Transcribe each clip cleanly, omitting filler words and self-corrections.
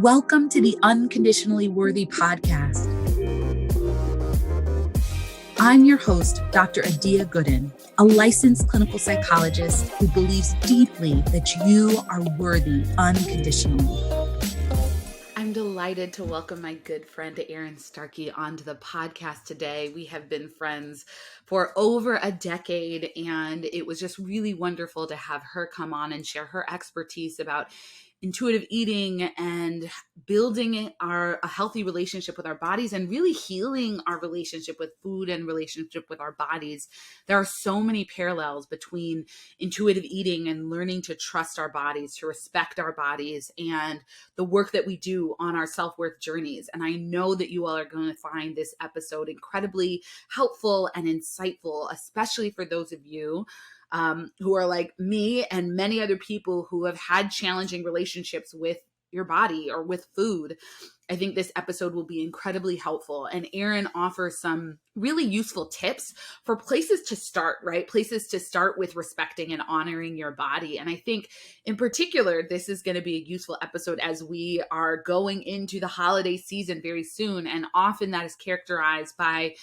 Welcome to the Unconditionally Worthy Podcast. I'm your host, Dr. Adia Gooden, a licensed clinical psychologist who believes deeply that you are worthy unconditionally. I'm delighted to welcome my good friend Erin Starkey onto the podcast today. We have been friends for over a decade, and it was just really wonderful to have her come on and share her expertise about intuitive eating and building a healthy relationship with our bodies and really healing our relationship with food and relationship with our bodies. There are so many parallels between intuitive eating and learning to trust our bodies, to respect our bodies, and the work that we do on our self-worth journeys. And I know that you all are going to find this episode incredibly helpful and insightful, especially for those of you who are like me and many other people who have had challenging relationships with your body or with food. I think this episode will be incredibly helpful. And Erin offers some really useful tips for places to start, right? Places to start with respecting and honoring your body. And I think in particular, this is going to be a useful episode as we are going into the holiday season very soon. And often that is characterized by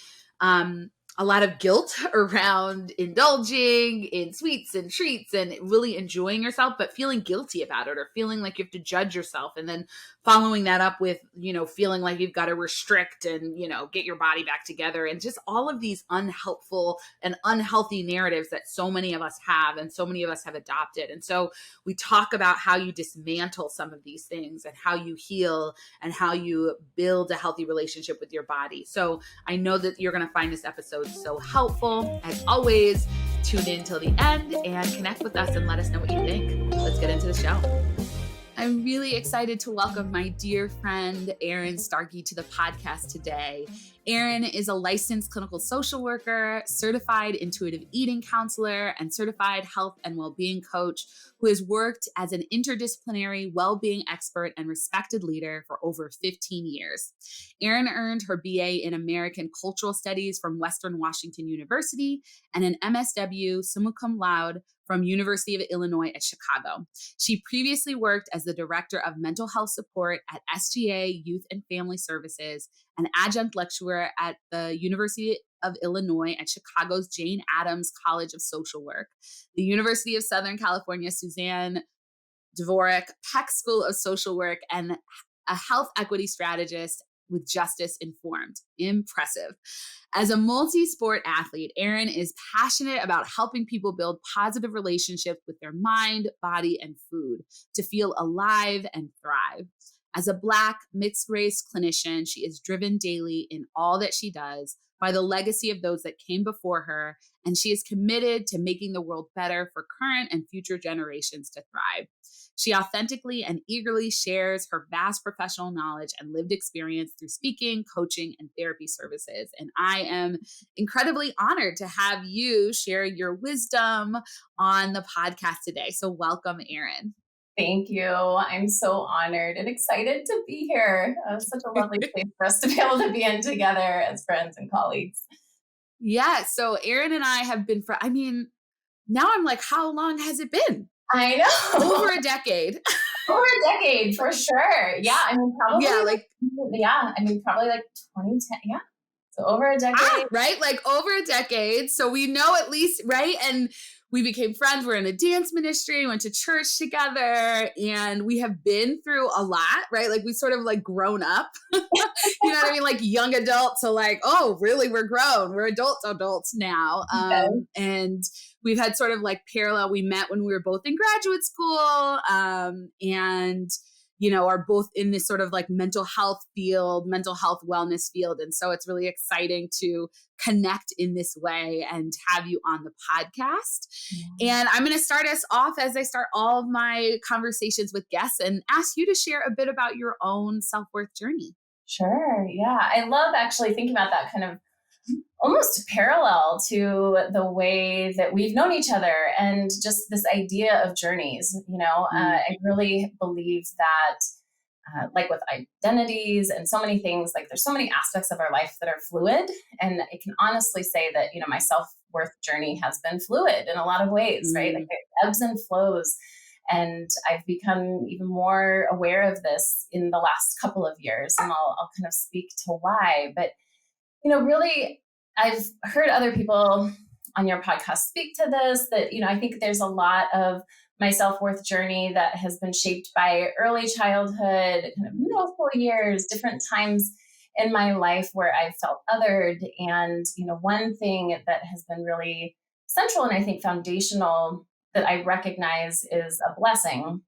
a lot of guilt around indulging in sweets and treats and really enjoying yourself, but feeling guilty about it or feeling like you have to judge yourself. And then following that up with, feeling like you've got to restrict and, get your body back together, and just all of these unhelpful and unhealthy narratives that so many of us have and so many of us have adopted. And so we talk about how you dismantle some of these things and how you heal and how you build a healthy relationship with your body. So I know that you're going to find this episode so helpful. As always, tune in till the end and connect with us and let us know what you think. Let's get into the show. I'm really excited to welcome my dear friend, Erin Starkey, to the podcast today. Erin is a licensed clinical social worker, certified intuitive eating counselor, and certified health and well-being coach who has worked as an interdisciplinary well-being expert and respected leader for over 15 years. Erin earned her BA in American Cultural Studies from Western Washington University and an MSW summa cum laude from University of Illinois at Chicago. She previously worked as the director of mental health support at SGA Youth and Family Services, an adjunct lecturer at the University of Illinois at Chicago's Jane Addams College of Social Work, the University of Southern California Suzanne Dvorak Peck School of Social Work, and a health equity strategist with Justice Informed. Impressive. As a multi-sport athlete, Erin is passionate about helping people build positive relationships with their mind, body, and food to feel alive and thrive. As a Black mixed-race clinician, she is driven daily in all that she does by the legacy of those that came before her, and she is committed to making the world better for current and future generations to thrive. She authentically and eagerly shares her vast professional knowledge and lived experience through speaking, coaching, and therapy services. And I am incredibly honored to have you share your wisdom on the podcast today. So welcome, Erin. Thank you. I'm so honored and excited to be here. Such a lovely place for us to be able to be in together as friends and colleagues. Yeah. So Erin and I have been now I'm like, how long has it been? I know. Over a decade. Over a decade, for sure. Yeah. Probably like 2010. Yeah. So over a decade. Right? Like over a decade. So we know at least, right? And we became friends. We're in a dance ministry, went to church together, and we have been through a lot, right? Like we sort of like grown up, you know what I mean? Like young adults. So like, oh, really? We're grown. We're adults now. And we've had sort of like parallel. We met when we were both in graduate school, and are both in this sort of like mental health wellness field. And so it's really exciting to connect in this way and have you on the podcast. Yeah. And I'm going to start us off as I start all of my conversations with guests and ask you to share a bit about your own self-worth journey. Sure. Yeah. I love actually thinking about that kind of almost parallel to the way that we've known each other and just this idea of journeys. I really believe that like with identities and so many things, like there's so many aspects of our life that are fluid. And I can honestly say that, my self-worth journey has been fluid in a lot of ways, right? Like it ebbs and flows. And I've become even more aware of this in the last couple of years, and I'll kind of speak to why. But, really, I've heard other people on your podcast speak to this, that, I think there's a lot of my self-worth journey that has been shaped by early childhood, kind of middle school years, different times in my life where I felt othered. And, one thing that has been really central and I think foundational that I recognize is a blessing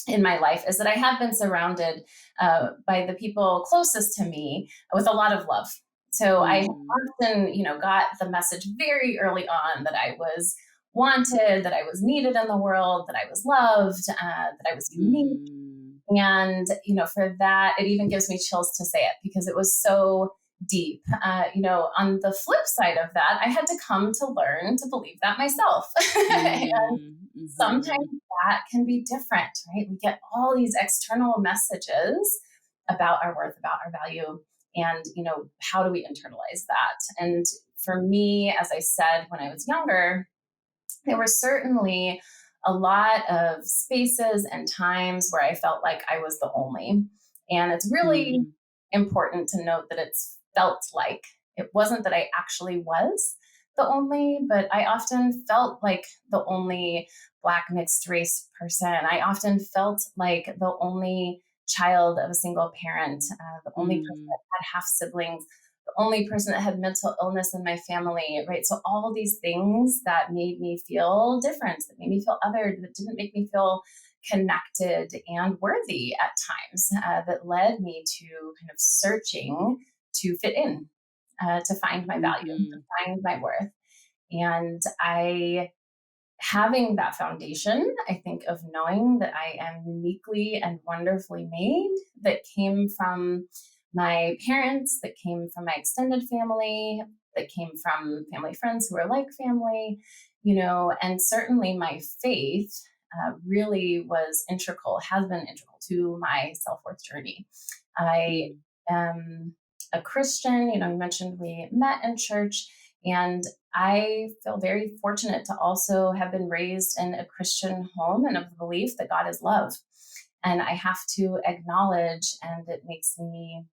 in my life is that I have been surrounded by the people closest to me with a lot of love. So I often, got the message very early on that I was wanted, that I was needed in the world, that I was loved, that I was unique. And, for that, it even gives me chills to say it because it was so deep. On the flip side of that, I had to come to learn to believe that myself. And sometimes that can be different, right? We get all these external messages about our worth, about our value, and, how do we internalize that? And for me, as I said, when I was younger, there were certainly a lot of spaces and times where I felt like I was the only. And it's really important to note that it's felt like it wasn't that I actually was the only, but I often felt like the only Black mixed race person. I often felt like the only child of a single parent, the only person that had half siblings, the only person that had mental illness in my family, right? So all of these things that made me feel different, that made me feel othered, that didn't make me feel connected and worthy at times, that led me to kind of searching to fit in, to find my value, to find my worth. And having that foundation, I think, of knowing that I am uniquely and wonderfully made, that came from my parents, that came from my extended family, that came from family friends who are like family, and certainly my faith really was integral, has been integral to my self-worth journey. I am a Christian, you mentioned we met in church, and I feel very fortunate to also have been raised in a Christian home and of the belief that God is love. And I have to acknowledge, and it makes me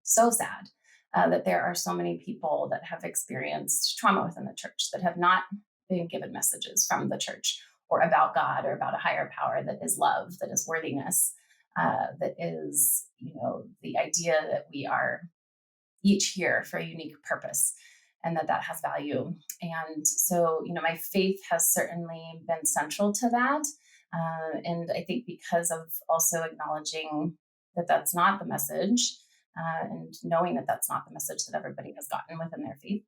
so sad that there are so many people that have experienced trauma within the church that have not been given messages from the church or about God or about a higher power that is love, that is worthiness, that is, the idea that we are each here for a unique purpose and that has value. And so, my faith has certainly been central to that. And I think because of also acknowledging that that's not the message, and knowing that that's not the message that everybody has gotten within their faith,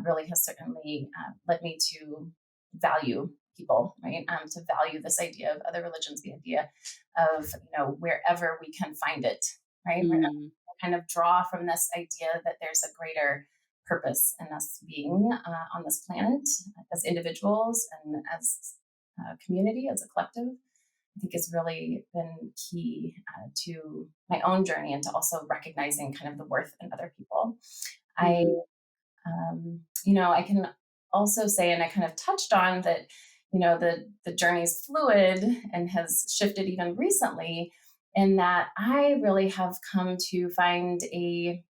really has certainly led me to value people, right? To value this idea of other religions, the idea of, wherever we can find it, right? We're kind of draw from this idea that there's a greater purpose in us being on this planet as individuals and as a community, as a collective. I think has really been key to my own journey and to also recognizing kind of the worth in other people. I can also say, and I kind of touched on that, the journey's fluid and has shifted even recently, in that I really have come to find a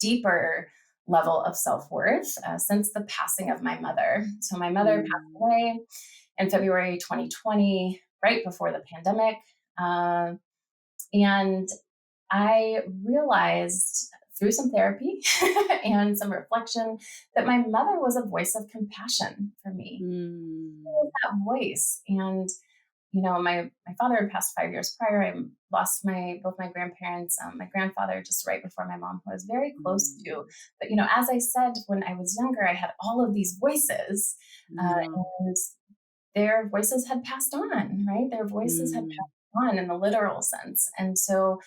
deeper level of self-worth since the passing of my mother. So my mother passed away in February 2020, right before the pandemic. And I realized through some therapy and some reflection that my mother was a voice of compassion for me. That voice. And, my father had passed 5 years prior. I lost both my grandparents, my grandfather just right before my mom, who I was very close to. But, as I said, when I was younger, I had all of these voices and their voices had passed on, right? Their voices had passed on in the literal sense. And so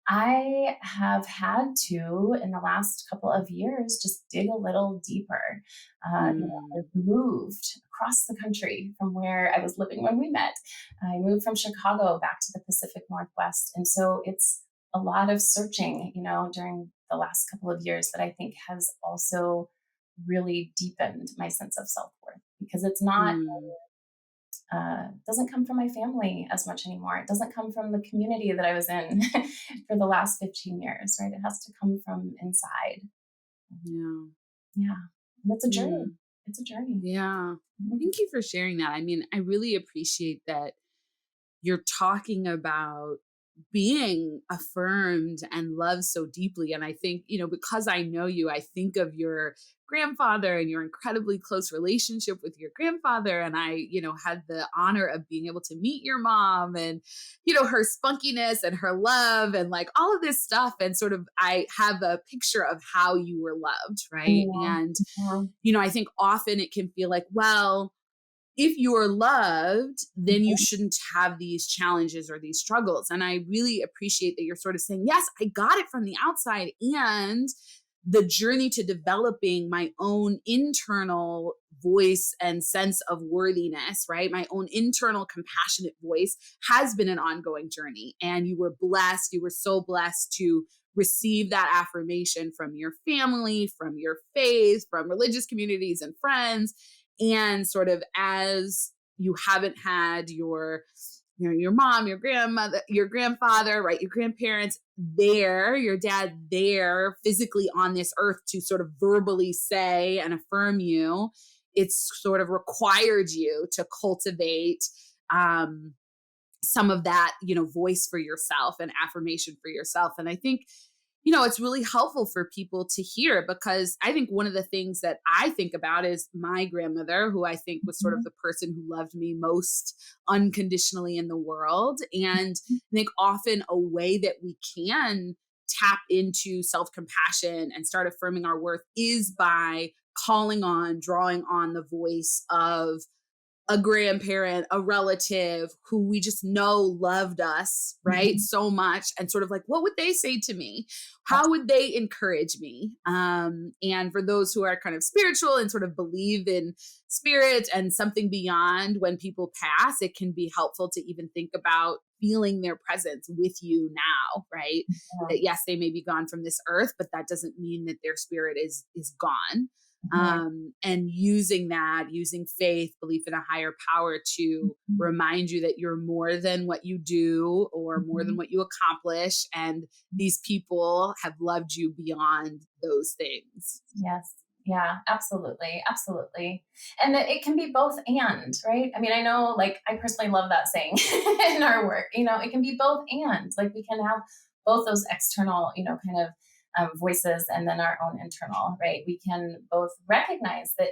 I have had to, in the last couple of years, just dig a little deeper. I've moved across the country from where I was living when we met. I moved from Chicago back to the Pacific Northwest. And so it's a lot of searching, during the last couple of years that I think has also really deepened my sense of self-worth, because it's not doesn't come from my family as much anymore. It doesn't come from the community that I was in for the last 15 years, right? It has to come from inside. Yeah. Yeah. And it's a journey. Mm. It's a journey. Yeah. Mhm. Thank you for sharing that. I mean, I really appreciate that you're talking about being affirmed and loved so deeply. And I think, because I know you, I think of your grandfather and your incredibly close relationship with your grandfather. And I, had the honor of being able to meet your mom and, her spunkiness and her love and like all of this stuff. And sort of, I have a picture of how you were loved. Right. Yeah. And, Yeah. I think often it can feel like, well, if you're loved, then you shouldn't have these challenges or these struggles. And I really appreciate that you're sort of saying, yes, I got it from the outside. And the journey to developing my own internal voice and sense of worthiness, right? My own internal compassionate voice has been an ongoing journey. And you were blessed. You were so blessed to receive that affirmation from your family, from your faith, from religious communities and friends. And sort of as you haven't had your mom, your grandmother, your grandfather, right, your grandparents there, your dad there physically on this earth to sort of verbally say and affirm you, it's sort of required you to cultivate some of that, voice for yourself and affirmation for yourself. And I think, it's really helpful for people to hear, because I think one of the things that I think about is my grandmother, who I think was sort of the person who loved me most unconditionally in the world. And I think often a way that we can tap into self-compassion and start affirming our worth is by drawing on the voice of a grandparent, a relative who we just know loved us, right? So much. And sort of like, what would they say to me? How would they encourage me? And for those who are kind of spiritual and sort of believe in spirit and something beyond, when people pass, it can be helpful to even think about feeling their presence with you now, right? Yeah. That yes, they may be gone from this earth, but that doesn't mean that their spirit is gone. And using faith, belief in a higher power to remind you that you're more than what you do or more than what you accomplish. And these people have loved you beyond those things. Yes. Yeah, absolutely. Absolutely. And that it can be both and, right? I mean, I know, like, I personally love that saying in our work, it can be both and, like, we can have both those external, kind of voices and then our own internal, right? We can both recognize that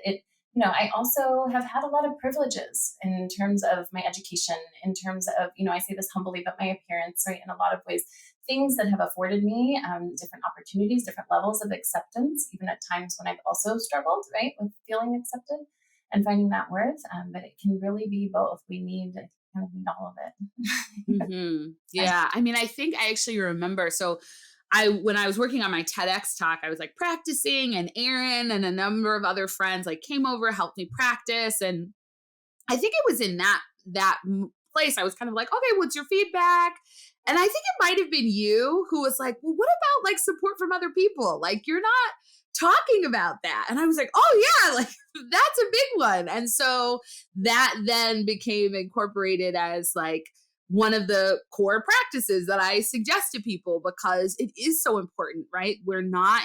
I also have had a lot of privileges in terms of my education, in terms of, I say this humbly, but my appearance, right? In a lot of ways, things that have afforded me different opportunities, different levels of acceptance, even at times when I've also struggled, right, with feeling accepted and finding that worth. But it can really be both. We kind of need all of it. Yeah. I mean, I think I actually remember, so when I was working on my TEDx talk, I was like practicing, and Erin and a number of other friends like came over, helped me practice. And I think it was in that place, I was kind of like, okay, what's your feedback? And I think it might've been you who was like, well, what about like support from other people? Like, you're not talking about that. And I was like, oh yeah, like that's a big one. And so that then became incorporated as like one of the core practices that I suggest to people, because it is so important, right? We're not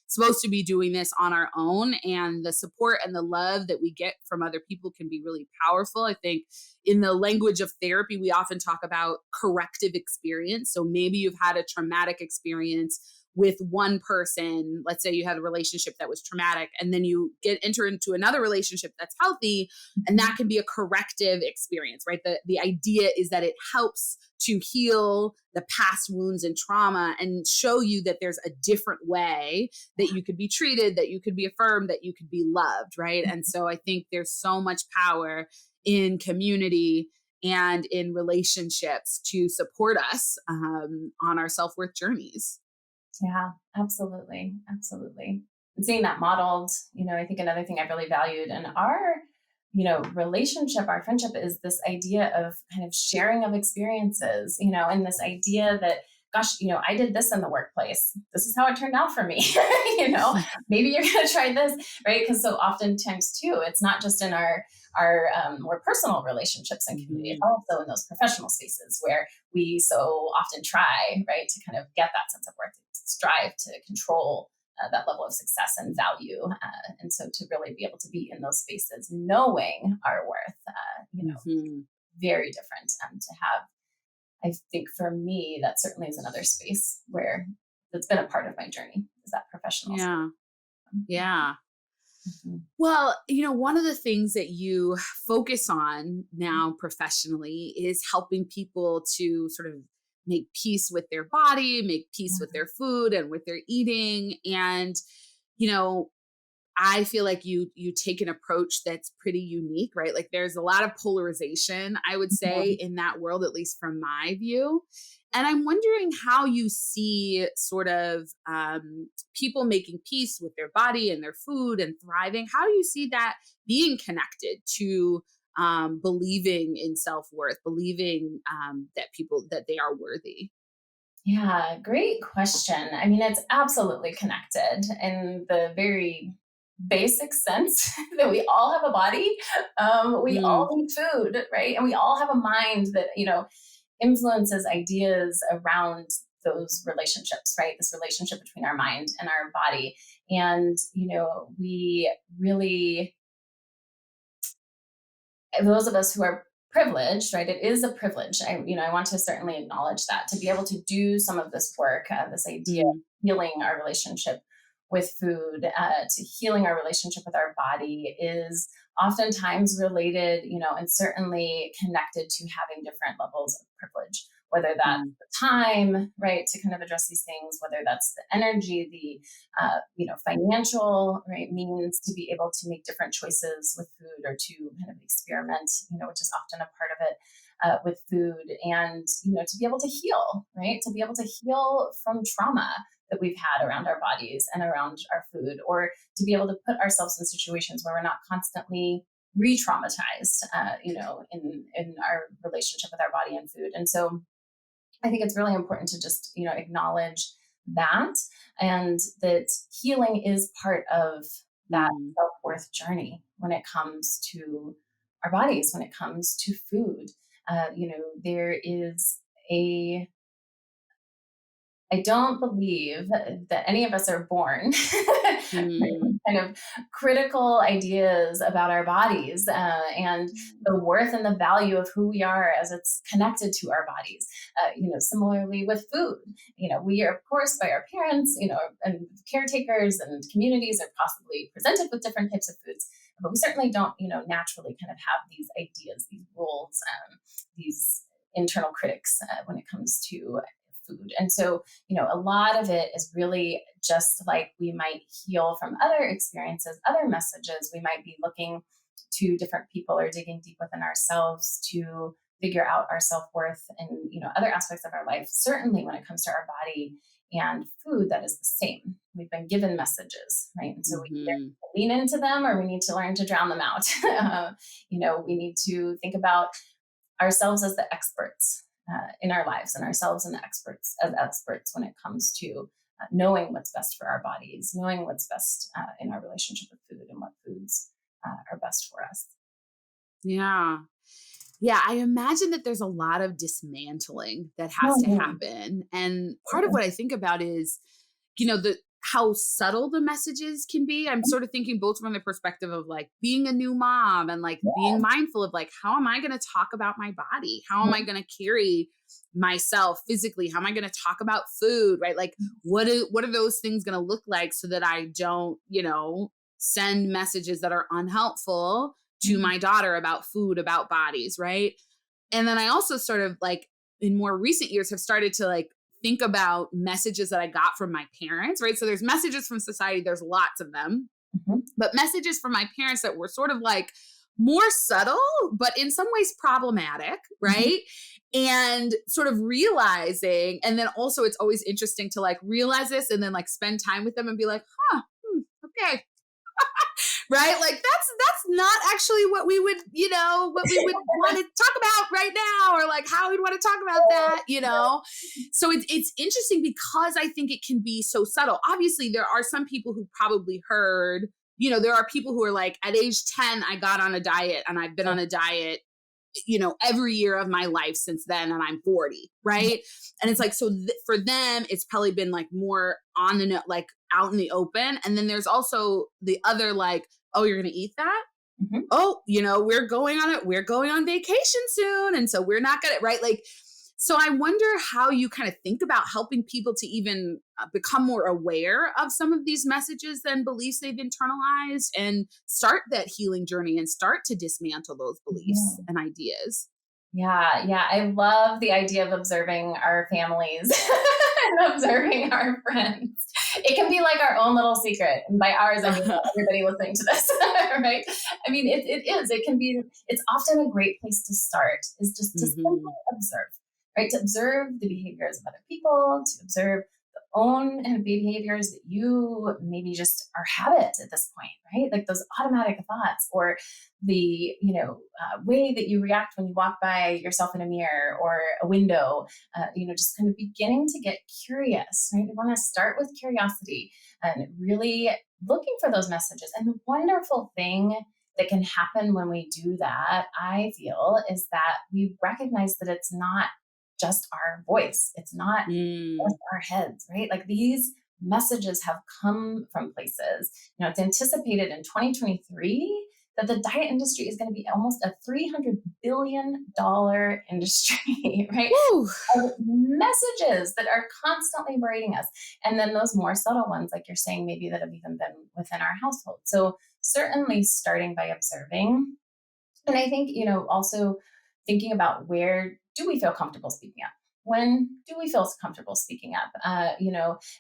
supposed to be doing this on our own, and the support and the love that we get from other people can be really powerful. I think in the language of therapy, we often talk about corrective experience. So maybe you've had a traumatic experience with one person. Let's say you had a relationship that was traumatic, and then you enter into another relationship that's healthy, and that can be a corrective experience, right? The idea is that it helps to heal the past wounds and trauma and show you that there's a different way that you could be treated, that you could be affirmed, that you could be loved, right? And so I think there's so much power in community and in relationships to support us on our self-worth journeys. Yeah, absolutely. Absolutely. And seeing that modeled, I think another thing I've really valued in our, relationship, our friendship, is this idea of kind of sharing of experiences, and this idea that gosh, I did this in the workplace. This is how it turned out for me. Maybe you're going to try this, right? Because so oftentimes too, it's not just in our more personal relationships and community, it's also in those professional spaces where we so often try, right, to kind of get that sense of worth, strive to control that level of success and value. And so to really be able to be in those spaces, knowing our worth, very different to have. I think for me, that certainly is another space where that's been a part of my journey, is that professional Yeah. space. Yeah. Well, one of the things that you focus on now professionally is helping people to sort of make peace with their body, make peace with their food and with their eating. And, I feel like you take an approach that's pretty unique, right? Like there's a lot of polarization, I would say, in that world, at least from my view. And I'm wondering how you see sort of people making peace with their body and their food and thriving. How do you see that being connected to believing in self-worth, believing that they are worthy? Yeah, great question. I mean, it's absolutely connected in the very basic sense that we all have a body. We all need food, right? And we all have a mind that, influences ideas around those relationships, right? This relationship between our mind and our body. And, we really, those of us who are privileged, right? It is a privilege. I want to certainly acknowledge that, to be able to do some of this work, this idea of healing our relationship with food, to healing our relationship with our body is oftentimes related, and certainly connected to having different levels of privilege, whether that's the time, right, to kind of address these things, whether that's the energy, the, financial, right, means to be able to make different choices with food or to kind of experiment, which is often a part of it with food, and, to be able to heal, right, to be able to heal from trauma that we've had around our bodies and around our food, or to be able to put ourselves in situations where we're not constantly re-traumatized, in our relationship with our body and food. And so I think it's really important to just, acknowledge that, and that healing is part of that self-worth journey when it comes to our bodies, when it comes to food. There is I don't believe that any of us are born with kind of critical ideas about our bodies and the worth and the value of who we are as it's connected to our bodies. Similarly with food, we are, of course, by our parents, and caretakers and communities are possibly presented with different types of foods, but we certainly don't, naturally kind of have these ideas, these rules, these internal critics when it comes to food. And so, a lot of it is really just like we might heal from other experiences, other messages. We might be looking to different people or digging deep within ourselves to figure out our self-worth and, other aspects of our life. Certainly when it comes to our body and food, that is the same. We've been given messages, right? And so we either lean into them or we need to learn to drown them out. We need to think about ourselves as the experts in our lives, and ourselves and the experts as experts when it comes to knowing what's best for our bodies, knowing what's best in our relationship with food, and what foods are best for us. Yeah. Yeah. I imagine that there's a lot of dismantling that has to happen. And part of what I think about is, how subtle the messages can be. I'm sort of thinking both from the perspective of like being a new mom and like being mindful of like, how am I going to talk about my body? How am I going to carry myself physically? How am I going to talk about food? Right? Like what are those things going to look like so that I don't, send messages that are unhelpful to my daughter about food, about bodies. Right. And then I also sort of like in more recent years have started to like think about messages that I got from my parents, right? So there's messages from society, there's lots of them, but messages from my parents that were sort of like more subtle, but in some ways problematic, right? And sort of realizing, and then also it's always interesting to like realize this and then like spend time with them and be like, okay. right? Like that's not actually what we would, what we would want to talk about right now, or like how we'd want to talk about that, So it's interesting because I think it can be so subtle. Obviously, there are some people who probably heard, there are people who are like, at age 10, I got on a diet and I've been on a diet, every year of my life since then, and I'm 40, right? And it's like, so for them, it's probably been like more on the, like out in the open. And then there's also the other, like, oh, you're going to eat that? Mm-hmm. Oh, we're going on vacation soon. And so we're not going to, right? Like, so I wonder how you kind of think about helping people to even become more aware of some of these messages and beliefs they've internalized, and start that healing journey and start to dismantle those beliefs and ideas. Yeah. I love the idea of observing our families and observing our friends. It can be like our own little secret. And by ours, I mean everybody listening to this, right? I mean, it's often a great place to start, is just to simply observe. Right? To observe the behaviors of other people, to observe the own behaviors that you maybe just are habits at this point, right? Like those automatic thoughts, or the, way that you react when you walk by yourself in a mirror or a window, just kind of beginning to get curious, right? We want to start with curiosity and really looking for those messages. And the wonderful thing that can happen when we do that, I feel, is that we recognize that it's not just our voice. It's not just our heads, right? Like these messages have come from places. It's anticipated in 2023 that the diet industry is going to be almost a $300 billion industry, right? Of messages that are constantly berating us. And then those more subtle ones, like you're saying, maybe that have even been within our household. So certainly starting by observing. And I think, also thinking about, where do we feel comfortable speaking up? When do we feel comfortable speaking up? A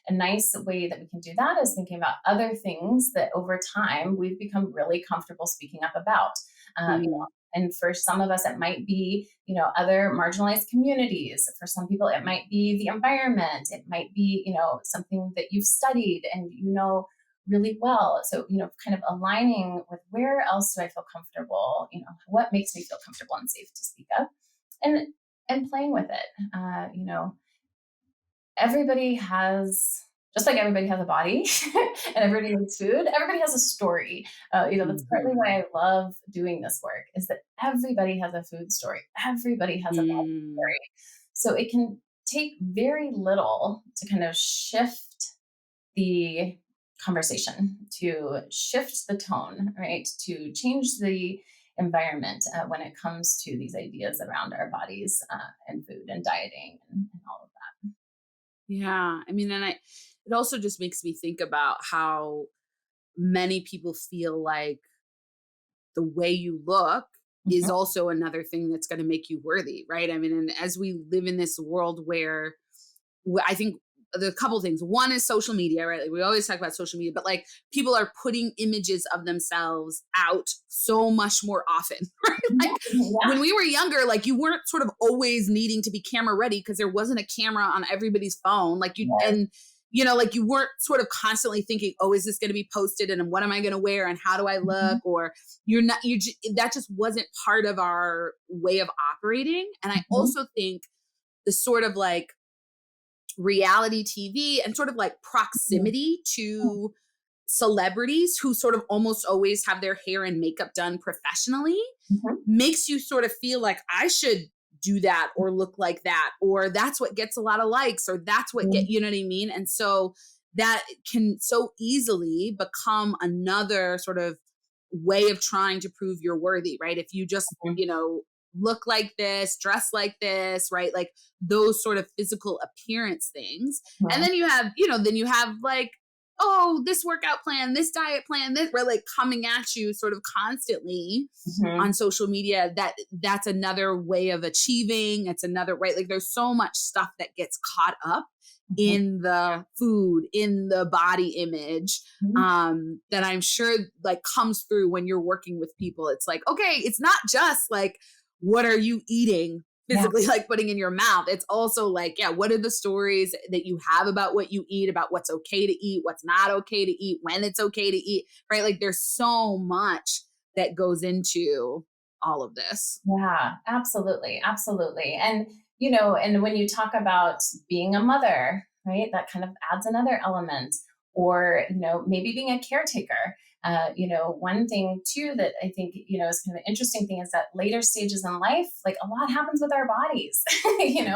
nice way that we can do that is thinking about other things that over time we've become really comfortable speaking up about. And for some of us, it might be, other marginalized communities. For some people, it might be the environment. It might be, something that you've studied and really well. So, kind of aligning with, where else do I feel comfortable? What makes me feel comfortable and safe to speak up, and playing with it. Everybody has, just like everybody has a body and everybody needs food, everybody has a story. That's partly why I love doing this work, is that everybody has a food story. Everybody has a body story. So it can take very little to kind of shift the conversation, to shift the tone, right? To change the environment when it comes to these ideas around our bodies and food and dieting and all of that. Yeah. I mean, and it also just makes me think about how many people feel like the way you look is also another thing that's going to make you worthy, right? I mean, and as we live in this world where I think there are a couple of things. One is social media, right? Like we always talk about social media, but like people are putting images of themselves out so much more often, right? Like when we were younger, like you weren't sort of always needing to be camera ready because there wasn't a camera on everybody's phone. Like and like you weren't sort of constantly thinking, oh, is this going to be posted? And what am I going to wear? And how do I look? Or that just wasn't part of our way of operating. And I also think the sort of like reality TV and sort of like proximity to celebrities who sort of almost always have their hair and makeup done professionally makes you sort of feel like I should do that or look like that, or that's what gets a lot of likes, or that's what you know what I mean? And so that can so easily become another sort of way of trying to prove you're worthy, right? If you just, look like this, dress like this, right? Like those sort of physical appearance things. And then you have like, oh, this workout plan, this diet plan, this, right? Like coming at you sort of constantly on social media. That's another way of achieving. It's another, right? Like there's so much stuff that gets caught up in the food, in the body image, that I'm sure like comes through when you're working with people. It's like, okay, it's not just like, what are you eating? physically like putting in your mouth. It's also like, yeah, what are the stories that you have about what you eat, about what's okay to eat, what's not okay to eat, when it's okay to eat, right? Like there's so much that goes into all of this. Yeah, absolutely. Absolutely. And, and when you talk about being a mother, right, that kind of adds another element, or, maybe being a caretaker. One thing too that I think, is kind of an interesting thing is that later stages in life, like a lot happens with our bodies, a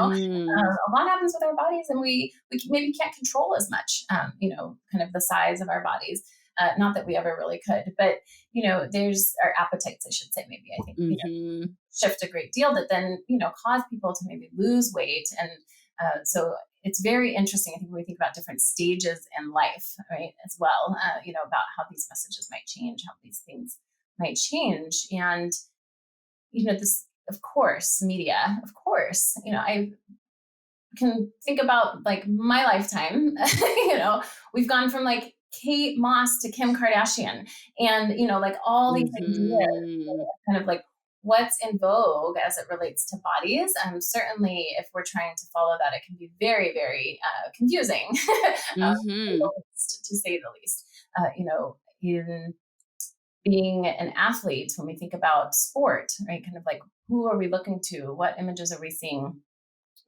lot happens with our bodies, and we maybe can't control as much, kind of the size of our bodies. Not that we ever really could, but, there's our appetites, I should say, maybe, I think, shift a great deal that then, cause people to maybe lose weight. And so it's very interesting, I think, when we think about different stages in life, right, as well, about how these messages might change, how these things might change. And, this, of course, media, of course, I can think about like my lifetime, we've gone from like Kate Moss to Kim Kardashian, and, like all these ideas, kind of like what's in vogue as it relates to bodies. Certainly, if we're trying to follow that, it can be very, very confusing, to say the least. In being an athlete, when we think about sport, right, kind of like who are we looking to? What images are we seeing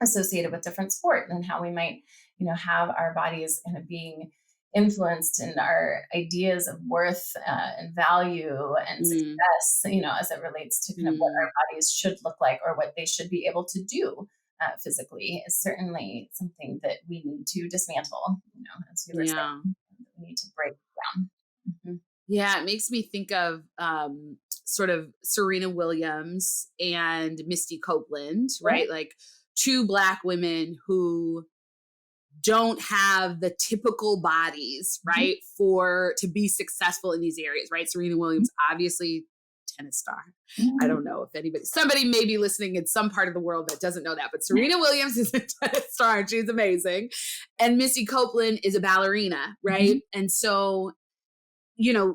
associated with different sport, and how we might, have our bodies kind of being influenced in our ideas of worth and value and success, as it relates to kind of what our bodies should look like or what they should be able to do physically, is certainly something that we need to dismantle, as you were saying, we need to break down. Mm-hmm. Yeah, it makes me think of sort of Serena Williams and Misty Copeland, right? Like two Black women who don't have the typical bodies, right, to be successful in these areas, right? Serena Williams, obviously tennis star. I don't know if somebody may be listening in some part of the world that doesn't know that, but Serena Williams is a tennis star and she's amazing. And Misty Copeland is a ballerina, right? And so,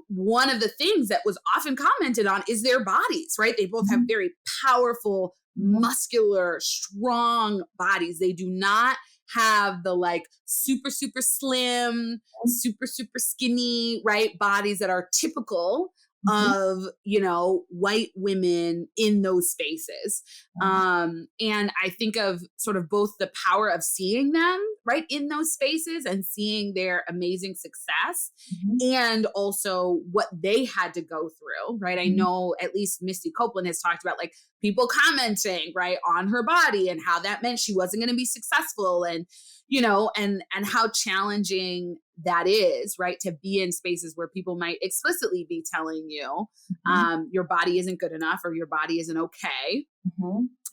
one of the things that was often commented on is their bodies, right? They both have very powerful, muscular, strong bodies. They do not have the like super, super slim, super, super skinny, right, bodies that are typical of, white women in those spaces. And I think of sort of both the power of seeing them, right, in those spaces and seeing their amazing success, and also what they had to go through, right? I know at least Misty Copeland has talked about like people commenting, right, on her body and how that meant she wasn't going to be successful, and, and how challenging that is, right, to be in spaces where people might explicitly be telling you your body isn't good enough or your body isn't okay.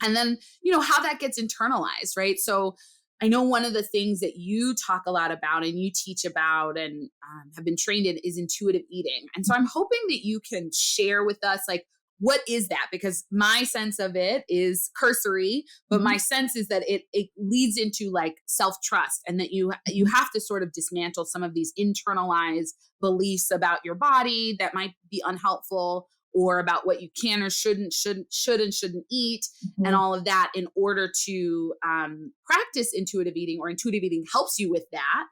And then, how that gets internalized, right? So I know one of the things that you talk a lot about and you teach about and have been trained in is intuitive eating. And so I'm hoping that you can share with us, like, what is that? Because my sense of it is cursory, but my sense is that it leads into like self-trust, and that you have to sort of dismantle some of these internalized beliefs about your body that might be unhelpful, or about what you can or should and shouldn't eat, and all of that, in order to practice intuitive eating, or intuitive eating helps you with that.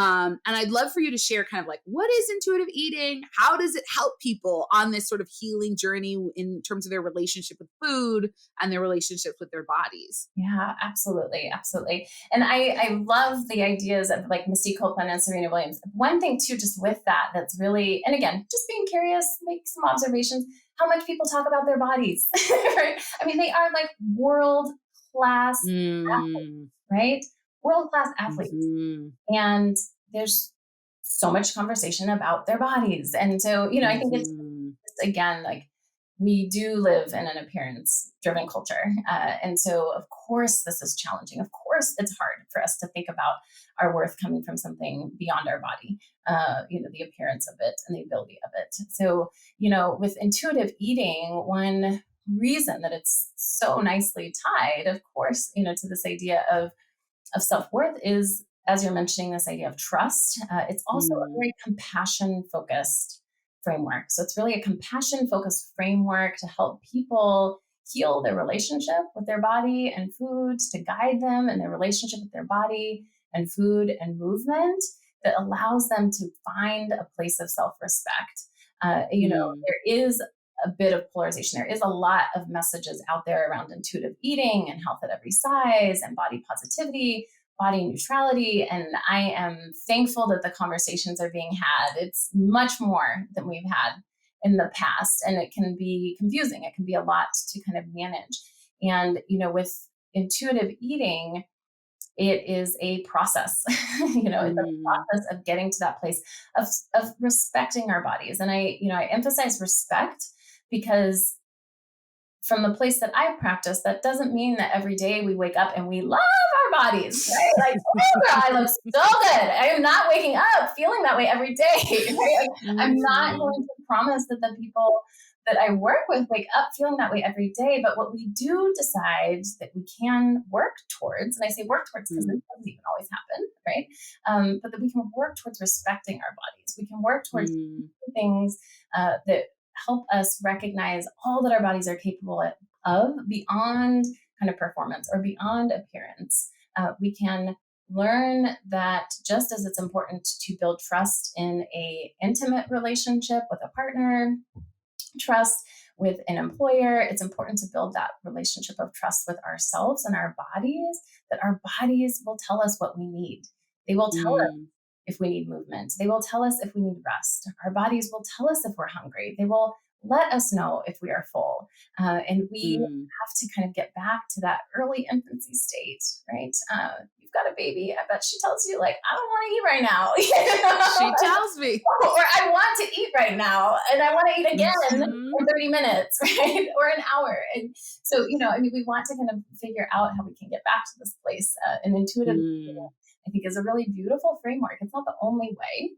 And I'd love for you to share kind of like, what is intuitive eating? How does it help people on this sort of healing journey in terms of their relationship with food and their relationships with their bodies? Yeah, absolutely. Absolutely. And I love the ideas of like Misty Copeland and Serena Williams. One thing too, just with that's really, and again, just being curious, make some observations, how much people talk about their bodies, right? I mean, they are like world-class athletes, right? World-class athletes. And there's so much conversation about their bodies. And so, I think it's again, like, we do live in an appearance-driven culture. And so, of course, this is challenging. Of course, it's hard for us to think about our worth coming from something beyond our body, the appearance of it and the ability of it. So, with intuitive eating, one reason that it's so nicely tied, of course, to this idea of self-worth is, as you're mentioning, this idea of trust. It's also a very compassion-focused framework. So it's really a compassion-focused framework to help people heal their relationship with their body and food, to guide them in their relationship with their body and food and movement that allows them to find a place of self-respect. There is a bit of polarization. There is a lot of messages out there around intuitive eating and health at every size and body positivity, body neutrality. And I am thankful that the conversations are being had. It's much more than we've had in the past, and it can be confusing. It can be a lot to kind of manage. And, with intuitive eating, it is a process, it's a process of getting to that place of respecting our bodies. And I emphasize respect because from the place that I practice, that doesn't mean that every day we wake up and we love our bodies, right? Like, oh, girl, I look so good. I am not waking up feeling that way every day. Right? I'm not going to promise that the people that I work with wake up feeling that way every day. But what we do decide that we can work towards, and I say work towards because it doesn't even always happen, right? But that we can work towards respecting our bodies. We can work towards things that help us recognize all that our bodies are capable of beyond kind of performance or beyond appearance. We can learn that just as it's important to build trust in a intimate relationship with a partner, trust with an employer, it's important to build that relationship of trust with ourselves and our bodies, that our bodies will tell us what we need. They will tell us if we need movement. They will tell us if we need rest. Our bodies will tell us if we're hungry. They will let us know if we are full. And we have to kind of get back to that early infancy state, right? You've got a baby. I bet she tells you, like, I don't want to eat right now. She tells me. Or I want to eat right now and I want to eat again in 30 minutes, right? Or an hour. And so, we want to kind of figure out how we can get back to this place. And intuitive, I think, is a really beautiful framework. It's not the only way,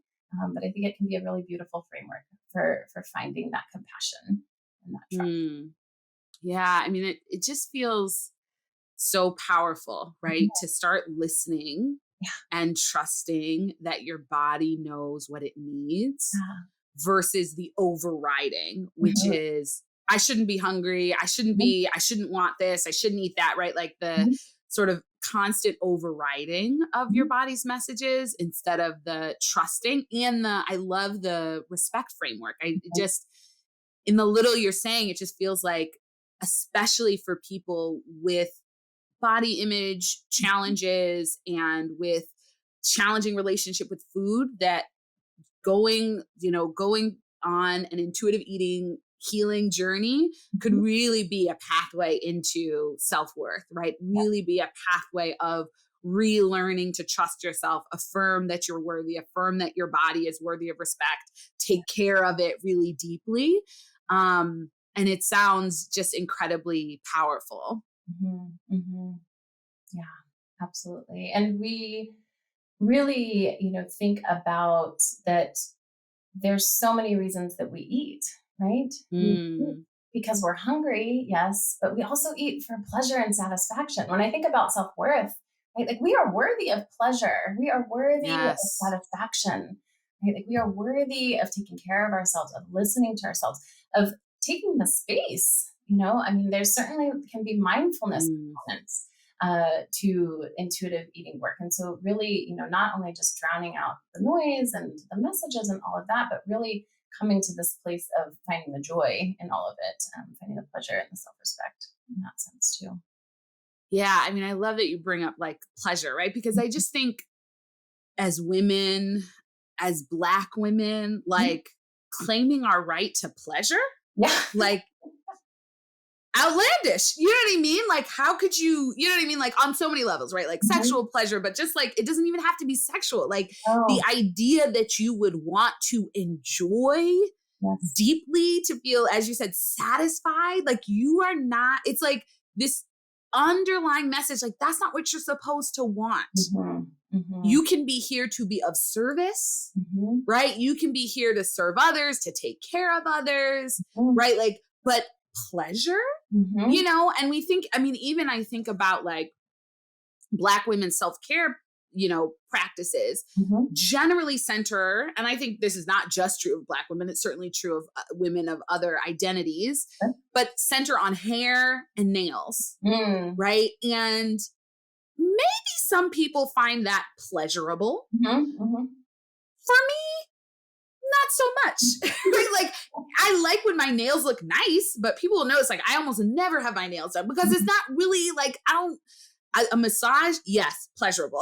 but I think it can be a really beautiful framework for finding that compassion and that trust. Yeah. I mean, it just feels so powerful, right? To start listening and trusting that your body knows what it needs versus the overriding, which is, I shouldn't be hungry. I shouldn't want this. I shouldn't eat that, right? Like the sort of constant overriding of your body's messages instead of the trusting and I love the respect framework. In the little you're saying, it just feels like, especially for people with body image challenges and with challenging relationship with food, that going on an intuitive eating healing journey could really be a pathway into self-worth, right? Really be a pathway of relearning to trust yourself, affirm that you're worthy, affirm that your body is worthy of respect, take care of it really deeply. And it sounds just incredibly powerful. Yeah, absolutely. And we really, think about that there's so many reasons that we eat, right? We eat because we're hungry, yes, but we also eat for pleasure and satisfaction. When I think about self-worth, right, like we are worthy of pleasure. We are worthy of satisfaction, right? Like we are worthy of taking care of ourselves, of listening to ourselves, of taking the space, there's certainly can be mindfulness components to intuitive eating work. And so really, not only just drowning out the noise and the messages and all of that, but really coming to this place of finding the joy in all of it, finding the pleasure and the self-respect in that sense too. Yeah. I mean, I love that you bring up like pleasure, right? Because I just think as women, as Black women, like claiming our right to pleasure, like outlandish, you know what I mean? Like, how could you know what I mean? Like on so many levels, right? Like sexual pleasure, but just like, it doesn't even have to be sexual. Like the idea that you would want to enjoy deeply, to feel, as you said, satisfied, like you are not, it's like this underlying message, like that's not what you're supposed to want. You can be here to be of service, right? You can be here to serve others, to take care of others, right? Like, but pleasure, and we think, even I think about like Black women's self-care, practices generally center, and I think this is not just true of Black women, it's certainly true of women of other identities, but center on hair and nails, right? And maybe some people find that pleasurable. For me, not so much. Right? Like, I like when my nails look nice, but people will notice, like, I almost never have my nails done because it's not really like, a massage, yes, pleasurable.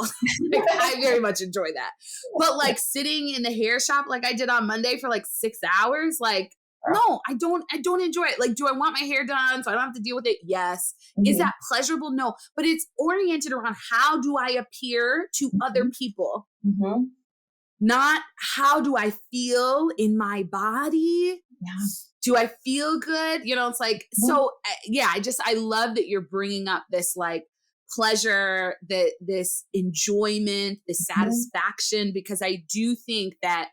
Like, I very much enjoy that. But like sitting in the hair shop like I did on Monday for like 6 hours, like, no, I don't enjoy it. Like, do I want my hair done so I don't have to deal with it? Yes. Is that pleasurable? No. But it's oriented around how do I appear to other people? Not how do I feel in my body? Yeah. Do I feel good? It's like, so yeah, I love that you're bringing up this like pleasure, this enjoyment, this satisfaction, because I do think that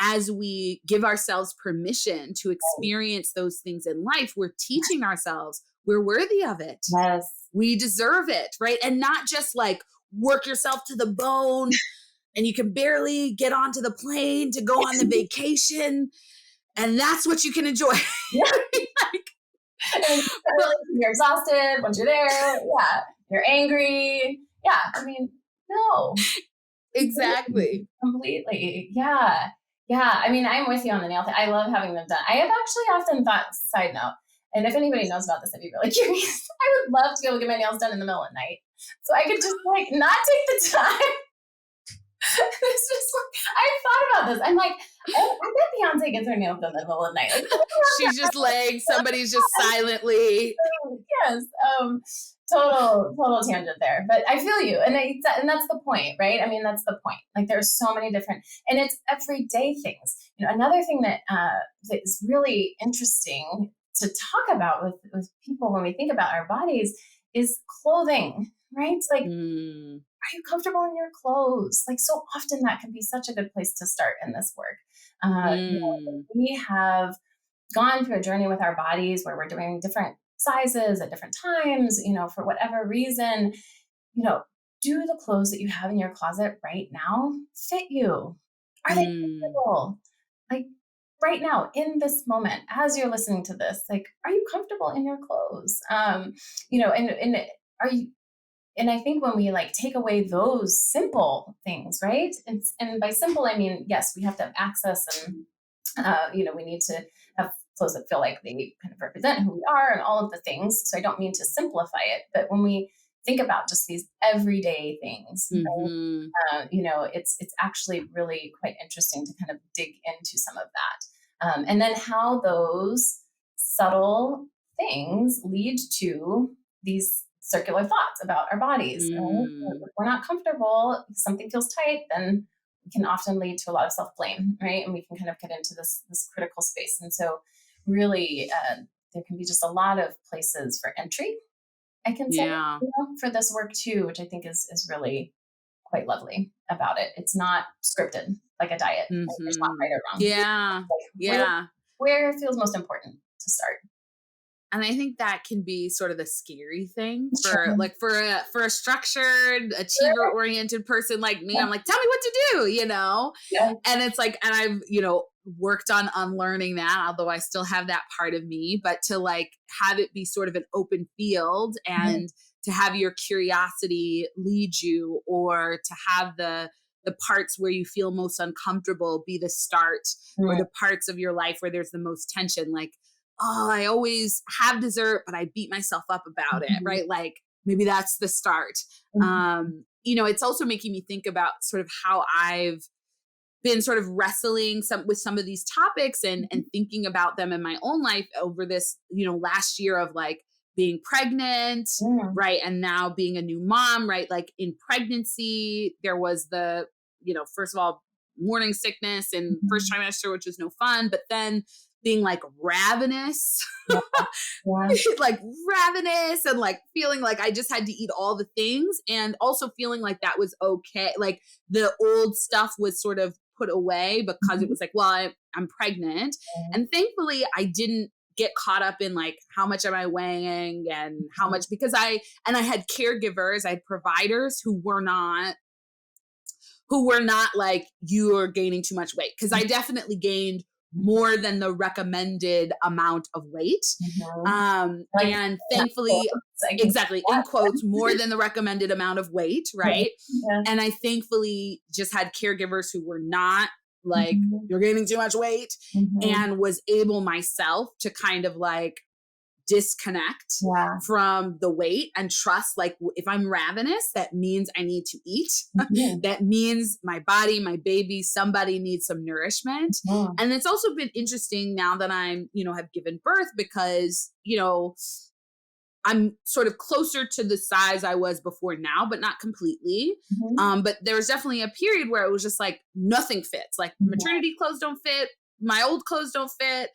as we give ourselves permission to experience those things in life, we're teaching ourselves we're worthy of it. Yes. We deserve it, right? And not just like work yourself to the bone and you can barely get onto the plane to go on the vacation and that's what you can enjoy. You're exhausted once you're there. Yeah. You're angry. Yeah. I mean, no. Exactly. Completely. Yeah. Yeah. I mean, I'm with you on the nail thing. I love having them done. I have actually often thought, side note, and if anybody knows about this, I'd be really curious. I would love to be able to get my nails done in the middle of the night. So I could just like not take the time. It's just like, I've thought about this. I'm like, I bet Beyonce gets her nails done in the middle of the night. Like, she's just laying, somebody's just silently. Yes. Total tangent there, but I feel you. And that's the point, right? I mean, that's the point. Like there's so many different, and it's everyday things. Another thing that is really interesting to talk about with people when we think about our bodies is clothing, right? It's like, are you comfortable in your clothes? Like so often that can be such a good place to start in this work. We have gone through a journey with our bodies where we're doing different sizes at different times, for whatever reason, do the clothes that you have in your closet right now fit you? Are they comfortable? Like right now, in this moment, as you're listening to this, like, are you comfortable in your clothes? And are you, and I think when we like take away those simple things, right? And by simple, I mean, yes, we have to have access and, we need to have clothes that feel like they kind of represent who we are and all of the things. So I don't mean to simplify it, but when we think about just these everyday things, right, it's actually really quite interesting to kind of dig into some of that. And then how those subtle things lead to these circular thoughts about our bodies. Right? If we're not comfortable, if something feels tight, then it can often lead to a lot of self-blame, right? And we can kind of get into this critical space. And so really, there can be just a lot of places for entry, I can say, for this work too, which I think is really quite lovely about it. It's not scripted like a diet. Like there's not right or wrong. Yeah. Like where it feels most important to start. And I think that can be sort of the scary thing for a structured, achiever oriented person like me. I'm like, tell me what to do, Yeah. And it's like, and I've, worked on unlearning that, although I still have that part of me, but to like have it be sort of an open field and to have your curiosity lead you, or to have the parts where you feel most uncomfortable be the start, or the parts of your life where there's the most tension, like, oh, I always have dessert, but I beat myself up about it, right? Like maybe that's the start. It's also making me think about sort of how I've been sort of wrestling with some of these topics and thinking about them in my own life over this, last year of like being pregnant, right? And now being a new mom, right? Like in pregnancy, there was the, first of all, morning sickness and first trimester, which was no fun, but then being like ravenous, like ravenous and like feeling like I just had to eat all the things, and also feeling like that was okay. Like the old stuff was sort of put away because it was like, well, I'm pregnant. And thankfully I didn't get caught up in like, how much am I weighing and how much, because I had caregivers, I had providers who were not who were not like, you are gaining too much weight. Cause I definitely gained more than the recommended amount of weight. Like, and thankfully, exactly, in quotes, more than the recommended amount of weight, right? Yeah. And I thankfully just had caregivers who were not like, you're gaining too much weight, and was able myself to kind of like disconnect from the weight and trust, like, if I'm ravenous, that means I need to eat. That means my body, my baby, somebody needs some nourishment. And it's also been interesting now that I'm, you know, have given birth, because, you know, I'm sort of closer to the size I was before now, but not completely. But there was definitely a period where it was just like nothing fits. Like maternity clothes don't fit. My old clothes don't fit,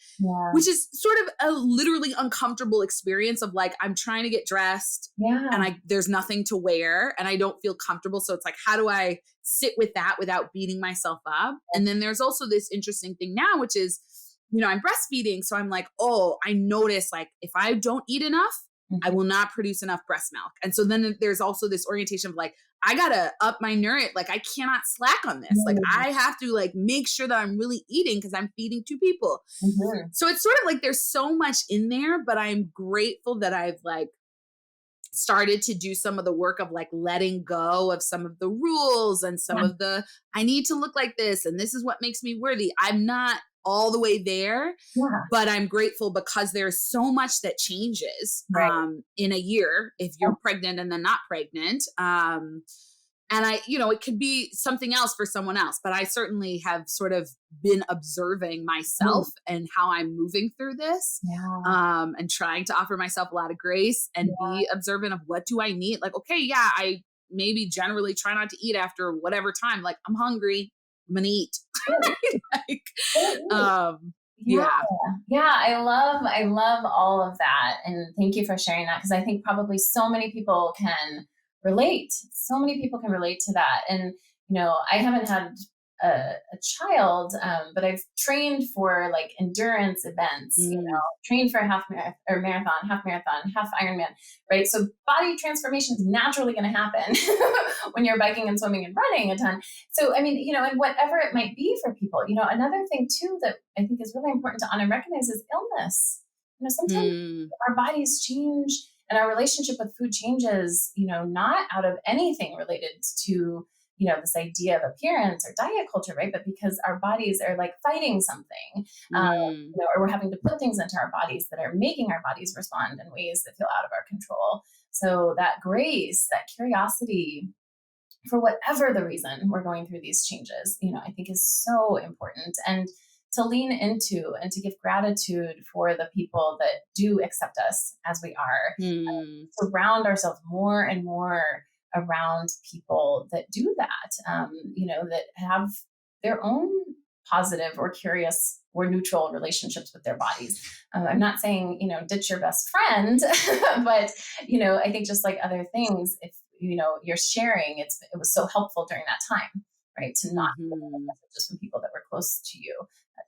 which is sort of a literally uncomfortable experience of like, I'm trying to get dressed and there's nothing to wear and I don't feel comfortable. So it's like, how do I sit with that without beating myself up? And then there's also this interesting thing now, which is, you know, I'm breastfeeding. So I'm like, oh, I notice like if I don't eat enough, I will not produce enough breast milk. And so then there's also this orientation of like, I gotta up my nourishment. Like I cannot slack on this. Like I have to like make sure that I'm really eating because I'm feeding two people. So it's sort of like there's so much in there, but I'm grateful that I've like started to do some of the work of like letting go of some of the rules and some of the, I need to look like this and this is what makes me worthy. I'm not all the way there, but I'm grateful because there's so much that changes in a year if you're pregnant and then not pregnant. And I, you know, it could be something else for someone else, but I certainly have sort of been observing myself and how I'm moving through this, and trying to offer myself a lot of grace and be observant of what do I need? Like, okay, I maybe generally try not to eat after whatever time. Like I'm hungry, I'm gonna eat. Like, I love all of that. And thank you for sharing that. Cause I think probably so many people can relate. So many people can relate to that. And, you know, I haven't had a child, but I've trained for like endurance events, you know, trained for marathon, half marathon, half Ironman, right? So body transformation is naturally going to happen when you're biking and swimming and running a ton. So, I mean, you know, and whatever it might be for people, you know, another thing too, that I think is really important to honor and recognize is illness. You know, sometimes our bodies change and our relationship with food changes, you know, not out of anything related to, you know, this idea of appearance or diet culture, right? But because our bodies are like fighting something, you know, or we're having to put things into our bodies that are making our bodies respond in ways that feel out of our control. So that grace, that curiosity for whatever the reason we're going through these changes, you know, I think is so important. And to lean into and to give gratitude for the people that do accept us as we are, surround ourselves more and more around people that do that, you know, that have their own positive or curious or neutral relationships with their bodies. I'm not saying, you know, ditch your best friend, but, you know, I think just like other things, if, you know, you're sharing, it was so helpful during that time, right? To not get messages from people that were close to you,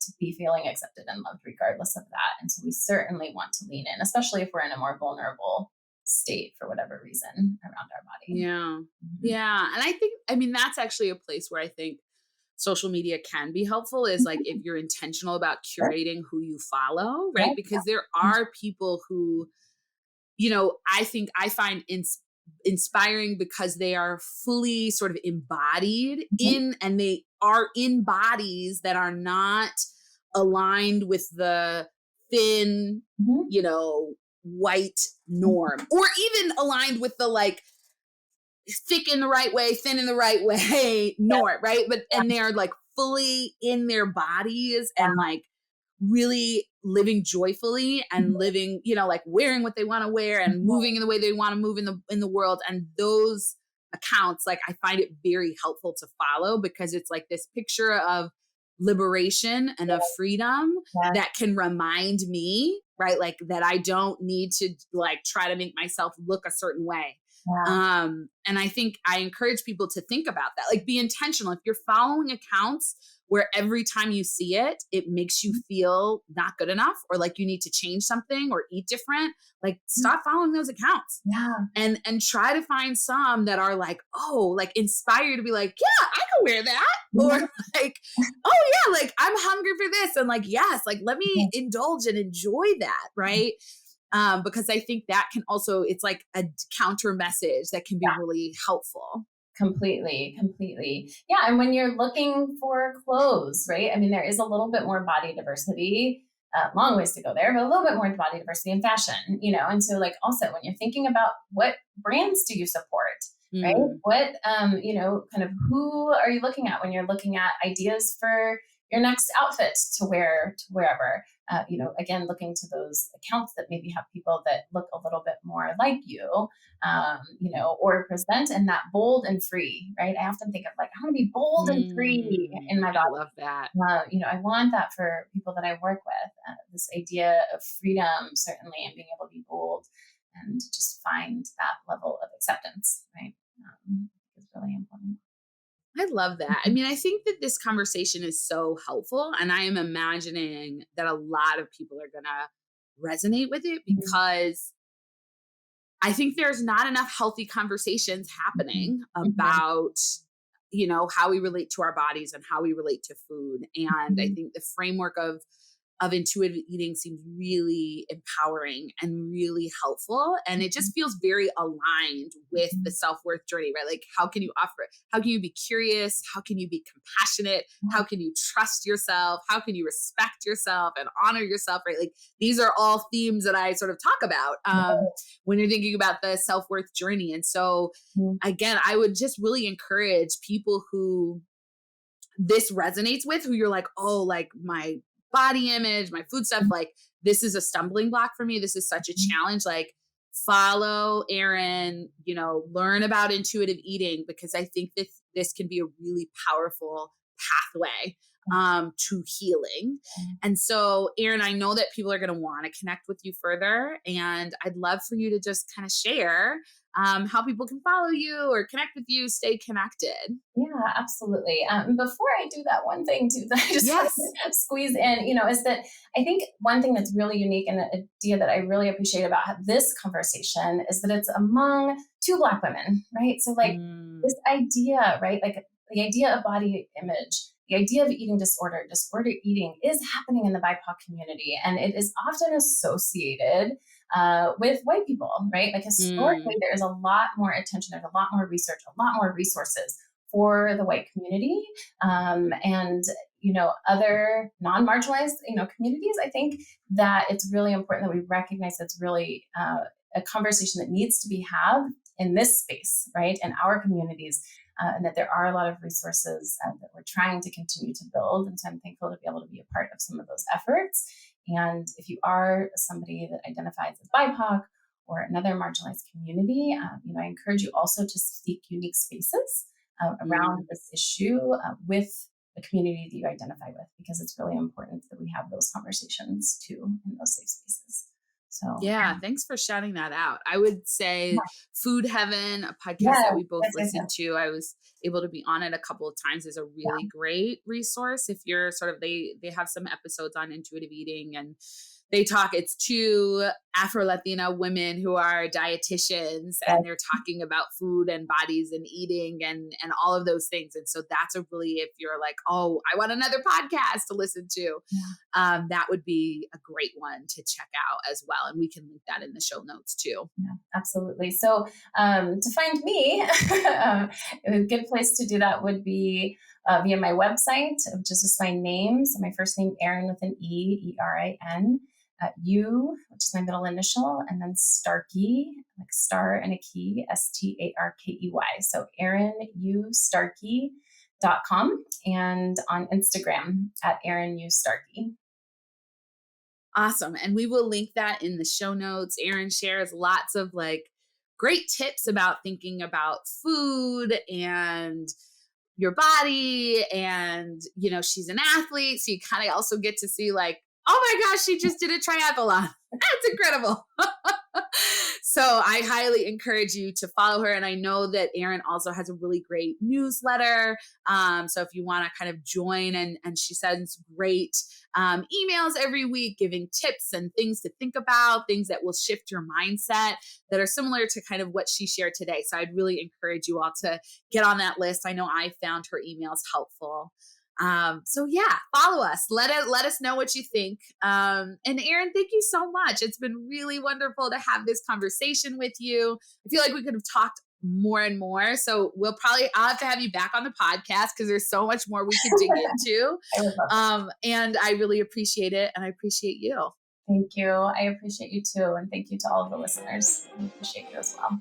to be feeling accepted and loved regardless of that. And so we certainly want to lean in, especially if we're in a more vulnerable state for whatever reason around our body. Yeah. And I think, I mean, that's actually a place where I think social media can be helpful is like if you're intentional about curating who you follow, right? Because there are people who, you know, I think I find inspiring because they are fully sort of embodied in, and they are in bodies that are not aligned with the thin, you know, white norm, or even aligned with the like thick in the right way, thin in the right way norm, right? But and they're like fully in their bodies and like really living joyfully and living, you know, like wearing what they want to wear and moving in the way they want to move in the world. And those accounts, like I find it very helpful to follow because it's like this picture of liberation and of freedom that can remind me, right? Like that I don't need to like try to make myself look a certain way. And I think I encourage people to think about that, like be intentional. If you're following accounts where every time you see it, it makes you feel not good enough or like you need to change something or eat different, like stop following those accounts. And try to find some that are like, oh, like inspired to be like, yeah, I can wear that. Or like, oh yeah, like I'm hungry for this. And like, yes, like let me indulge and enjoy that. Right. Because I think that can also, it's like a counter message that can be really helpful. Completely. Yeah. And when you're looking for clothes, right? I mean, there is a little bit more body diversity, long ways to go there, but a little bit more body diversity in fashion, And so like also when you're thinking about what brands do you support, right? What, kind of who are you looking at when you're looking at ideas for your next outfit to wear to wherever, again, looking to those accounts that maybe have people that look a little bit more like you, or present in that bold and free, right? I often think of like, I want to be bold and free in my body. I love that. I want that for people that I work with, this idea of freedom, certainly, and being able to be bold and just find that level of acceptance, right? Is really important. I love that. I mean, I think that this conversation is so helpful, and I am imagining that a lot of people are going to resonate with it because I think there's not enough healthy conversations happening about, how we relate to our bodies and how we relate to food. And I think the framework of intuitive eating seems really empowering and really helpful. And it just feels very aligned with the self-worth journey, right? Like how can you be curious? How can you be compassionate? How can you trust yourself? How can you respect yourself and honor yourself, right? Like these are all themes that I sort of talk about when you're thinking about the self-worth journey. And so again, I would just really encourage people who this resonates with, who you're like, oh, like my body image, my food stuff, like this is a stumbling block for me. This is such a challenge. Like follow Erin, learn about intuitive eating, because I think that this can be a really powerful pathway to healing. And so Erin, I know that people are going to want to connect with you further, and I'd love for you to just kind of share how people can follow you or connect with you, stay connected. Yeah, absolutely. Before I do that, one thing too that I just want to squeeze in, is that I think one thing that's really unique and an idea that I really appreciate about this conversation is that it's among two Black women, right? So like this idea, right? Like the idea of body image, the idea of eating disorder eating is happening in the BIPOC community, and it is often associated with white people, right? Like historically, there is a lot more attention, there's a lot more research, a lot more resources for the white community, and other non-marginalized, communities. I think that it's really important that we recognize it's really a conversation that needs to be had in this space, right? In our communities. And that there are a lot of resources that we're trying to continue to build. And so I'm thankful to be able to be a part of some of those efforts. And if you are somebody that identifies as BIPOC or another marginalized community, I encourage you also to seek unique spaces around this issue with the community that you identify with, because it's really important that we have those conversations too in those safe spaces. So yeah, thanks for shouting that out. I would say Food Heaven, a podcast that we both listened to, I was able to be on it a couple of times, is a really great resource. If you're sort of, they have some episodes on intuitive eating, and it's two Afro-Latina women who are dietitians, and they're talking about food and bodies and eating and all of those things. And so that's a really, if you're like, oh, I want another podcast to listen to, that would be a great one to check out as well. And we can link that in the show notes too. Yeah, absolutely. So to find me, a good place to do that would be via my website, which is just my name. So my first name, Erin, with an E, Erin. U, which is my middle initial, and then Starkey, like star and a key, Starkey. So ErinUStarkey.com, and on Instagram at ErinUStarkey. Awesome. And we will link that in the show notes. Erin shares lots of like great tips about thinking about food and your body. And, she's an athlete. So you kind of also get to see like, oh my gosh, she just did a triathlon. That's incredible. So I highly encourage you to follow her. And I know that Erin also has a really great newsletter. So if you want to kind of join, and she sends great emails every week giving tips and things to think about, things that will shift your mindset that are similar to kind of what she shared today. So I'd really encourage you all to get on that list. I know I found her emails helpful. So yeah, follow us. Let us know what you think. And Erin, thank you so much. It's been really wonderful to have this conversation with you. I feel like we could have talked more and more. So I'll have to have you back on the podcast because there's so much more we could dig into. And I really appreciate it. And I appreciate you. Thank you. I appreciate you too. And thank you to all of the listeners. I appreciate you as well.